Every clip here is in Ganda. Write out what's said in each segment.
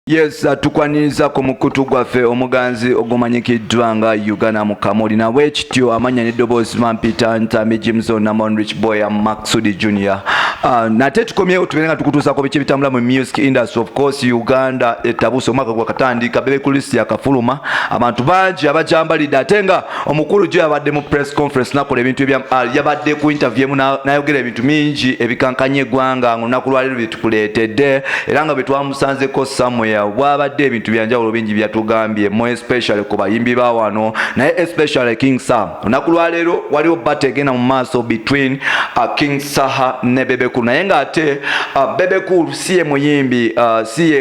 Yes, tukwaniriza ku mukutu gwaffe omuganzi ogumanyikiddwa nga Uganda Mukamooli na wekityo amanya n'eddoboozi Mampita Ntambi Jimson Namon Rich Boy Maxudi Junior. Nate tukomyewo tubere nga tukutuusako biki bitambula mu music industry. Of course Uganda etabuuse omwaka gwakatandika Bebe ku list yakafuluma abantu bangi abajambalidde ate nga omukulu gyo yabadde mu press conference nakola ebintu yabadde ku interview mu nayogera ebintu mingi ebikankanye eggwanga ng'olunaku lwaleero bitukuleetedde era nga betwamusanzeko somewhere wabadde ebintu byanjawulo bingi byatugambye mo especially ku bayimbi ba wano naye especially King Saha. Olunaku lwaleero waliwo battle egenda mu maaso between King Saha ne Bebe Cool naye nga ate Bebe Cool siye muyimbi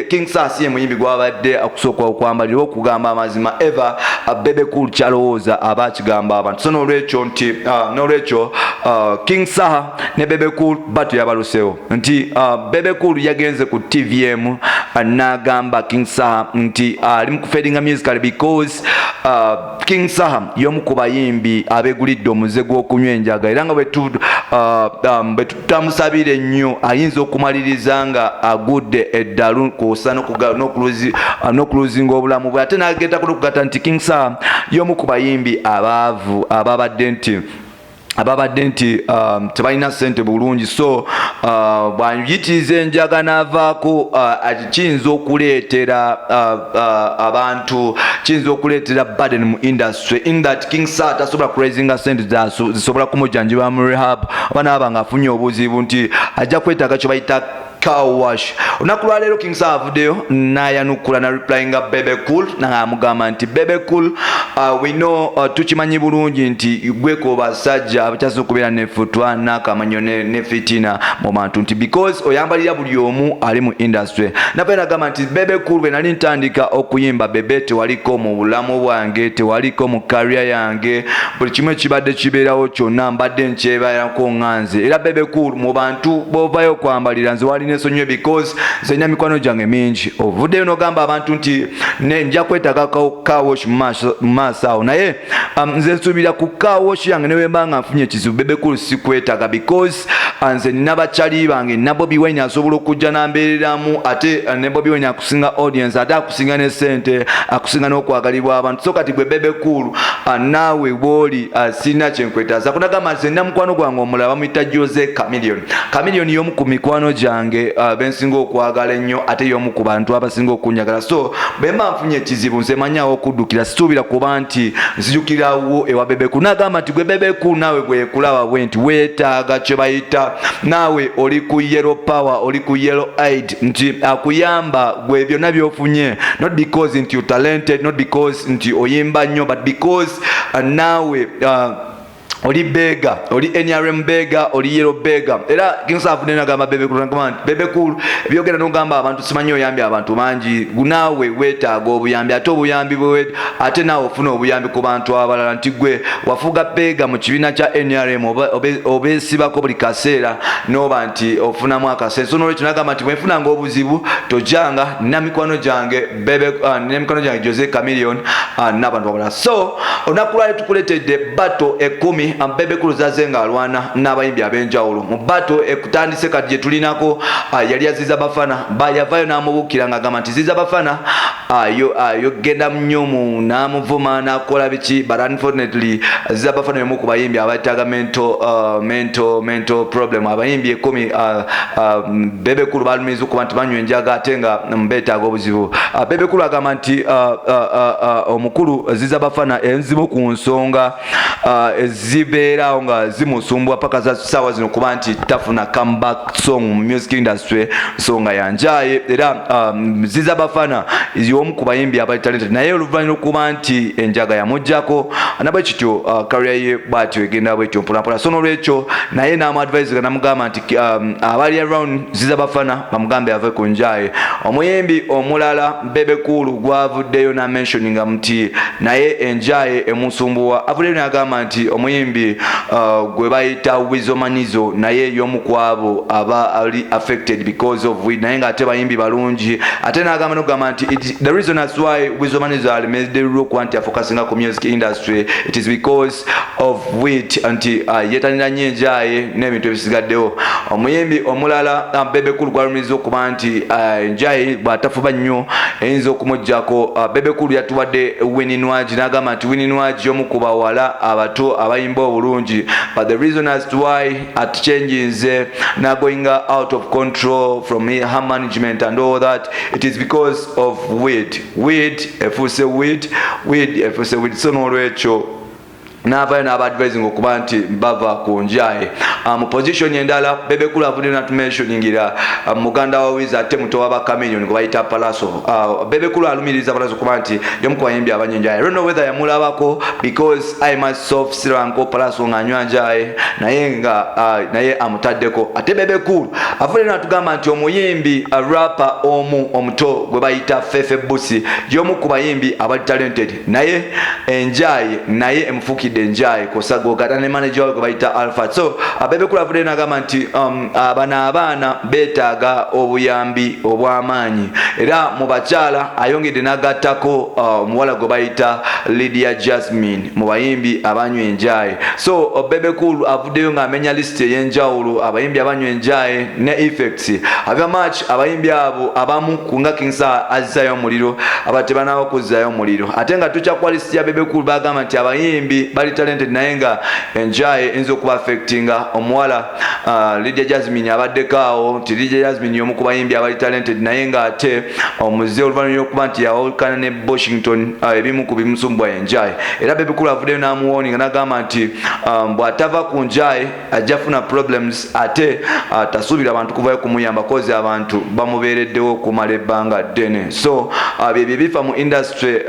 King Saha siye muyimbi gwabadde akusooka okwambalira okugamba amazima eva Bebe Cool kyalowooza aba akigamba abantu so n'olwekyo King Saha ne Bebe Cool battle yabaluseewo nti Bebe Cool yagenze ku TVM n'agamba King Saha nti ali mu kufedinga musical because King Saha y'omu ku bayimbi abegulidde omuze gw'okunywa enjaga era nga bwe tutamusabire nnyo ayinza okumaliriza nga agudde eddalu kw'ossa n'okuluzinga obulamu bwe ate n'ageetako n'okugata nti King Saha y'omu ku bayimbi abaavu ababadde nti tebalina ssente bulungi so bwanyitiriza enjaga n'avaako kiyinza okuleetera abantu kiyinza okuleetera burden mu industry in that King Saha tasobola kuraisinga ssente zisobola kumujjanjibwa mu rehab oba naaba ng'afunye obuzibu nti ajja kwetaaga kye bayita car wash. Olunaku lwaleero King Saha avuddeyo n'ayanukula na replyinga Bebe Cool n'amugamba nti Bebe Cool we know tukimanyi bulungi nti gweko basajja abakyasobola okubeera n'effutwa n'akamanyo ne fitina mu bantu nti because oyambalira buli omu ali mu industry nafe nagamba nti Bebe Cool bwe nali ntandika okuyimba Bebe tewaliko mu bulamu bwange tewaliko mu career yange buli kimu ekibadde kibeerawo kyonna mbadde nkyebalako nganze era Bebe Cool mu bantu b'ovayo okwambalira nze wali Nesonyiwa because nze nina mikwano gyange mingi ovuddeyo n'ogamba abantu nti nja kwetaaga car wash mu maaso awo naye nze nsuubira ku car wash yange ne wemba nga nfunye ekizibu Bebe Cool sikwetaaga because nze nina bakyali bange na Bobi Wine asobola okujja n'ambeereramu ate ne Bobi Wine akusinga audience ate akusinga ne ssente akusinga n'okwagalibwa abantu so kati gwe Bebe Cool naawe bw'oli sirina kyenkwetaaza kunagamba nze nina mukwano gwange omulala bamuyita Jose Chameleon y'omu ku mikwano gyange bensinga okwagala ennyo ate y'omu ku bantu abasinga okunyagala so bwe mba nfunye ekizibu nze manyawo okuddukira situubira kuba nti nzijukirawo ewa Bebe Cool n'agamba nti gwe Bebe Cool naawe gwe kulaba bwe nti weetaaga kye bayita naawe oli ku yellow power oli ku yellow aid nti akuyamba gwe byonna by'ofunye not because nti you talented not because nti oyimba nnyo but because naawe oli bega oli NRM bega oli yellow bega era King Saha afudde n'agamba Bebe Cool Bebe Cool byogera n'ogamba abantu simanyi oyambye abantu bangi naawe weetaaga obuyambi ate obuyambi bwe ate naawe ofuna obuyambi ku bantu abalala nti gwe wafuga bega mu kibiina kya NRM obeesibako buli kaseera n'oba nti ofunamu akaseera so n'olwekyo n'agamba nti bwenfunanga obuzibu tojanga nina mikwano gyange Jose Chameleon n'abantu abalala so olunaku lwali tukuleetedde battle 10 Bebe Cool zaze nga alwana n'abayimbi ab'enjawulo mu battle ekutandise kati gye tulinako yali aziza bafana yavayo n'amubukira ng'agamba nti ziza bafana yogenda mnyomu n'amuvuma n'akola biki but unfortunately ziza bafana y'omu ku bayimbi abayitaaga mental problem abayimbi 10 Bebe Cool balumiriza okuba nti banywa enjaga ate nga beetaaga obuzibu Bebe Cool agamba nti omukulu ziza bafana enzimu ku nsonga zibeerawo nga zimusumbwa paka za ssaawa zino kuba nti tafuna comeback song mu music industry nsonga yanjaye era ziza bafana y'omu ku bayimbi abali talented naye oluvannyuma okuba nti enjaga yamuggyako nabwe kityo career ye bw'atyo egenda bwetyo mpolampola so n'olwekyo naye n'amuadvise namugamba nti abali around ziza bafana bamugambe ave ku njaye omuyimbi omulala Bebe Cool gwavuddeyo na mentioninga nti naye enjaye emusumbuwa avuddeyo n'agamba nti omuyimbi bayimbi gwe bayita Wizomanizo naye yomu kwabo aba ali affected because of weed naye nga ate bayimbi balungi ate n'agamba n'okugamba nti the reason as why Wizomanizo alemedde kuba focusing ku music industry it is because of weed anti yetanira nnyo enjaye n'ebintu ebisigaddewo omuyimbi omulala Bebe Cool gwalumiza okuba nti enjaye bw'atafuba nnyo eyinza okumuggyako Bebe Cool yatuwadde Wininwaji n'agamba nti Wininwaji y'omu ku bawala abato abayimba obulungi but the reason as to why at changes now going out of control from her management and all that it is because of weed efuse weed so n'olwekyo n'avaayo n'abadvising okuba nti bava ku njaye mu position endala Bebe Cool avudde natumentioningira muganda wa Wiz ate muto wa Bakamillion gwe bayita Palaso Bebe Cool alumiriza Palaso kuba nti y'omu ku bayimbi abanywa enjaye I don't know whether yamulabako because I myself siranko Palaso ng'anywa njaye naye amutaddeko ate Bebe Cool avudde natugamba nti omuyimbi rapper omu omuto gwe bayita Fefe Busi y'omu ku bayimbi abali talented naye enjaye naye emufukidde enjaye kosago gata ne manager we gwe bayita Alpha so Bebe Cool avudde n'agamba nti abaana beetaaga obuyambi obw'amaanyi era mu bakyala ayongedde n'agattako omuwala gwe bayita Lydia Jasmine mu bayimbi abanywa enjaye so Bebe Cool avuddeyo ng'amenya list ey'enjawulo abayimbi abanywa enjaye ne effects ava match abayimbi abo abamu kunga Kingsa azzayo omuliro abatebanawo kuzzayo omuliro ate nga tukyakwa list ya Bebe Cool bagamba nti abayimbi bali talented naye nga enjaye enzo okuba affectinga omuwala Lydia Jasmine abaddeko awo nti Lydia Jasmine y'omu ku bayimbi abali talented naye nga ate omuze oluvannyuma lw'okuba nti yawolekana ne Washington ebimu ku bimusumbwa enjaye era Bebe Cool avuddeyo n'amuwoninga n'agamba nti bw'atava ku njaye ajja funa problems ate tasuubira abantu kuvayo kumuyamba kozi abantu bamubeereddewo okumala ebbanga ddene so byebyo bifa mu industry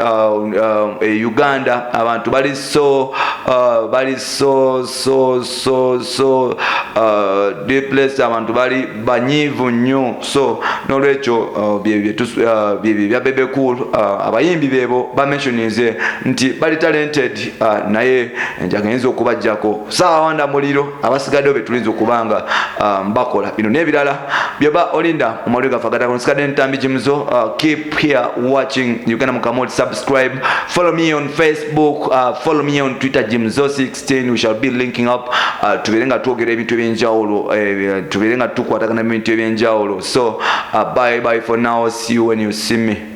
Uganda abantu bali depressed abantu bali banyivu nnyo so n'olwekyo byebyo bya Bebe Cool abayimbi beebo bamentioninze nti bali talented naye enjaga eyinza okubajjako Saha wanda muliro abasigaddewo betulinza okubanga bakola bino n'ebirala byoba olinda omawulire gaffe agatako nsigadde ntambi gimuzo keep here watching Uganda Mukamooli subscribe follow me on Facebook follow me on Twitter Jimzo16 we shall be linking up tubeere nga twogera ebintu ebyenjawulo tubeere nga tukwatagana ebintu ebyenjawulo so bye for now see you when you see me